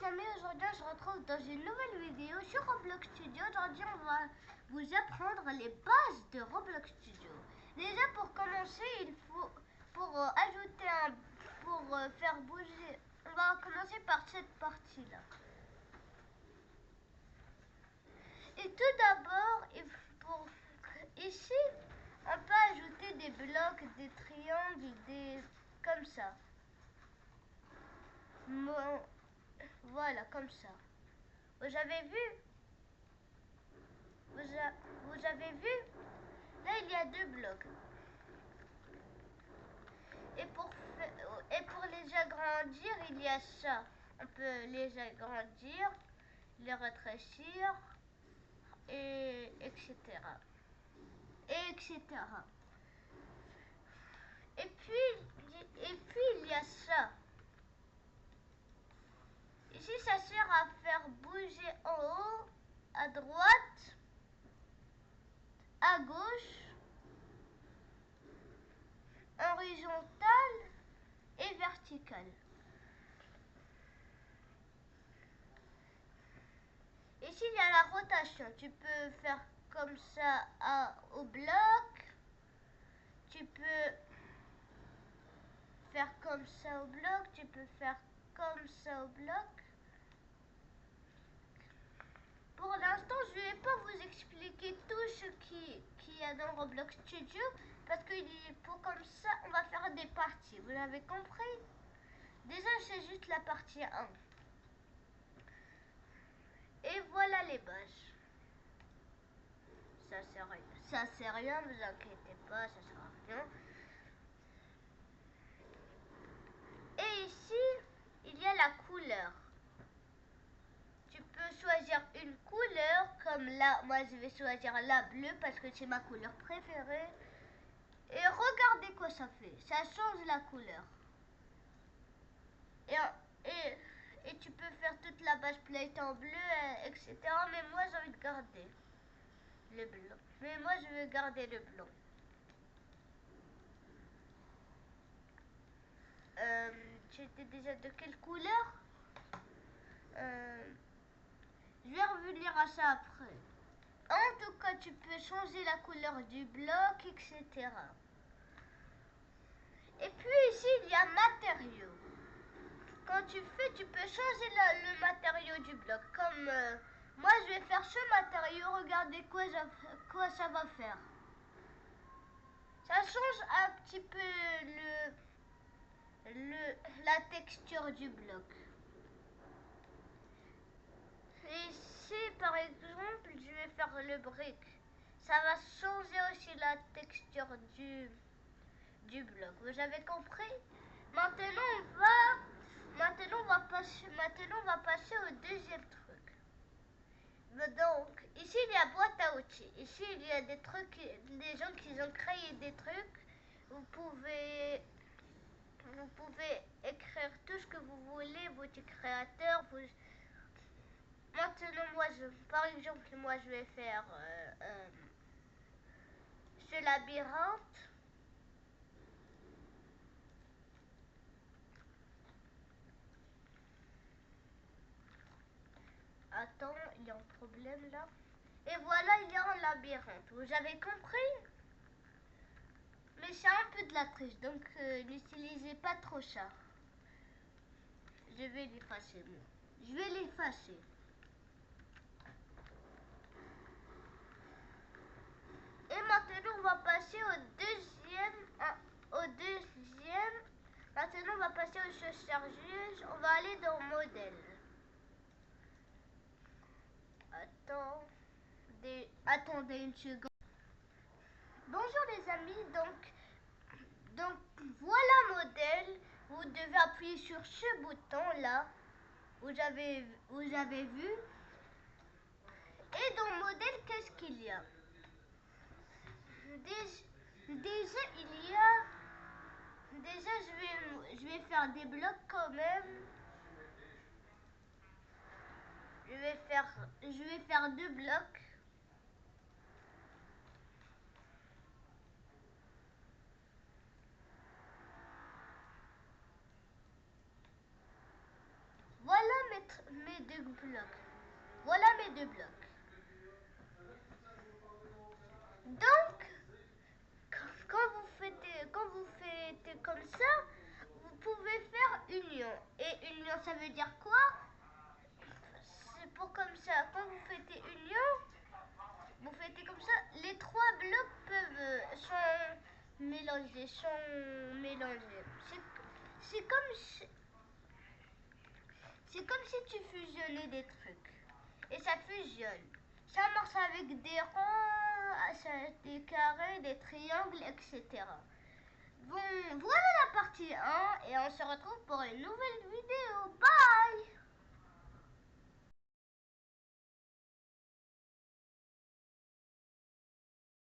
les amis, aujourd'hui on se retrouve dans une nouvelle vidéo sur Roblox Studio. Aujourd'hui on va vous apprendre les bases de Roblox Studio. Déjà pour commencer, il faut faire bouger, on va commencer par cette partie là. Et tout d'abord, ici on peut ajouter des blocs, des triangles, comme ça. Voilà, comme ça. Vous avez vu? Vous avez vu? Là, il y a deux blocs. Et pour les agrandir, il y a ça. On peut les agrandir, les rétrécir, etc. etc. Et puis, il y a ça. Ici, ça sert à faire bouger en haut, à droite, à gauche, horizontale et verticale. Ici, il y a la rotation. Tu peux faire comme ça au bloc. Tu peux faire comme ça au bloc. Tu peux faire comme ça au bloc. Pour l'instant, je ne vais pas vous expliquer tout ce qu'il y a dans Roblox Studio. Parce que pour comme ça, on va faire des parties. Vous l'avez compris? Déjà, c'est juste la partie 1. Et voilà les bases. Ça sert à rien, ne vous inquiétez pas, ça sert à rien. Et ici, il y a la couleur. Tu peux choisir une couleur, comme là, moi je vais choisir la bleue parce que c'est ma couleur préférée. Et regardez quoi ça fait, ça change la couleur. Et tu peux faire toute la base plate en bleu, etc. Mais moi j'ai envie de garder le blanc. Mais moi je veux garder le blanc. J'étais déjà de quelle couleur? Je vais revenir à ça après. En tout cas, tu peux changer la couleur du bloc, etc. Et puis ici, il y a matériaux. Quand tu fais, tu peux changer le matériau du bloc. Comme moi, je vais faire ce matériau. Regardez quoi ça va faire. Ça change un petit peu la texture du bloc. Et ici, par exemple, je vais faire le brick. Ça va changer aussi la texture du bloc. Vous avez compris? Maintenant, on va passer au deuxième truc. Donc, ici, il y a boîte à outils. Ici, il y a des trucs, des gens qui ont créé des trucs. Vous pouvez écrire tout ce que vous voulez, votre créateur. Maintenant, par exemple, moi, je vais faire ce labyrinthe. Attends, il y a un problème là. Et voilà, il y a un labyrinthe. Vous avez compris? Mais c'est un peu de la triche, donc n'utilisez pas trop ça. Je vais l'effacer, moi. Je vais l'effacer. Et maintenant, on va passer au deuxième. Maintenant, on va passer au chargeuse. On va aller dans modèle. Attendez une seconde. Bonjour les amis, donc voilà modèle. Vous devez appuyer sur ce bouton là. Vous avez vu. Et dans modèle, qu'est-ce qu'il y a? Déjà il y a. Déjà je vais faire des blocs quand même. Je vais faire 2 blocs. Voilà deux blocs. Voilà mes deux blocs. Donc, quand vous faites comme ça, vous pouvez faire union. Et union, ça veut dire quoi? C'est pour comme ça. Quand vous faites union, vous faites comme ça. Les trois blocs sont mélangés, C'est comme si tu fusionnais des trucs. Et ça fusionne. Ça marche avec des ronds, des carrés, des triangles, etc. Bon, voilà la partie 1 et on se retrouve pour une nouvelle vidéo. Bye!